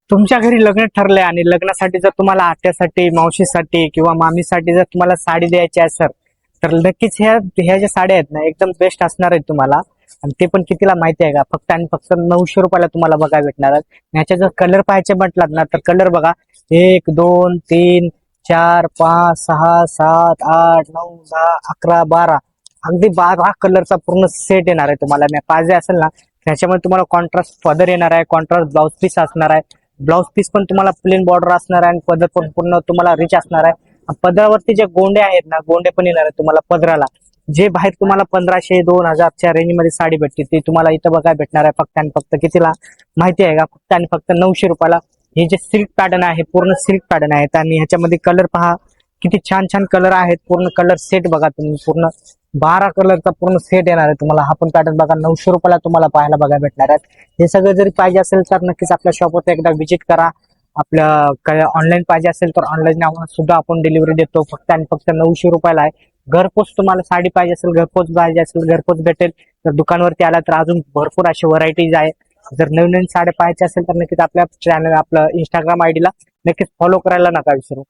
तुमच्या घरी लग्न ठरलंय आणि लग्नासाठी जर तुम्हाला आत्यासाठी, मावशीसाठी किंवा मामीसाठी जर तुम्हाला साडी द्यायची असेल तर नक्कीच ह्या ज्या साड्या आहेत ना एकदम बेस्ट असणार आहेत तुम्हाला. आणि ते पण कितीला माहिती आहे का? फक्त आणि फक्त 900 रुपयाला तुम्हाला बघायला भेटणार आहेत. ह्याच्या जर कलर पाहायचे म्हटलात ना तर कलर बघा, 1 2 3 4 5 6 7 8 9 10 11 12, अगदी 12 कलरचा पूर्ण सेट येणार आहे तुम्हाला. पाहिजे असेल ना त्याच्यामध्ये तुम्हाला कॉन्ट्रास्ट पदर येणार आहे, कॉन्ट्रास्ट ब्लाउज पीस असणार आहे. ब्लाउज पीस पण तुम्हाला प्लेन बॉर्डर असणार आहे आणि पदर पण पूर्ण तुम्हाला रिच असणार आहे. पदरावरती जे गोंडे आहेत ना, गोंडे पण येणार आहे तुम्हाला पदराला. जे बाहेर तुम्हाला 1500-2000च्या रेंज मध्ये साडी भेटते ती तुम्हाला इथं बघायला भेटणार आहे फक्त आणि फक्त कितीला माहिती आहे का? फक्त आणि फक्त 900 रुपयाला. हे जे सिल्क पॅटर्न आहे पूर्ण सिल्क पॅटर्न आहेत आणि ह्याच्यामध्ये कलर पहा किती छान छान कलर आहेत. पूर्ण कलर सेट बघा तुम्ही, पूर्ण 12 कलरचा पूर्ण सेट येणार आहे तुम्हाला. हा पण पॅटर्न बघा 900 रुपयाला तुम्हाला पाहायला बघायला भेटणार आहे. हे सगळं जरी पाहिजे असेल तर नक्कीच आपल्या शॉपवर एकदा व्हिजिट करा. आपल्या ऑनलाईन पाहिजे असेल तर ऑनलाईन सुद्धा आपण डिलिव्हरी देतो. फक्त आणि फक्त 900 रुपयाला आहे. घरपोच तुम्हाला साडी पाहिजे असेल, घरपोच पाहिजे असेल, घरपोच भेटेल. तर दुकानवरती आला तर अजून भरपूर अशी व्हरायटीज आहे. जर नवीन नवीन साड्या पाहायच्या असेल तर नक्कीच आपल्या चॅनल, आपलं इंस्टाग्राम आयडीला नक्कीच फॉलो करायला नका विसरू.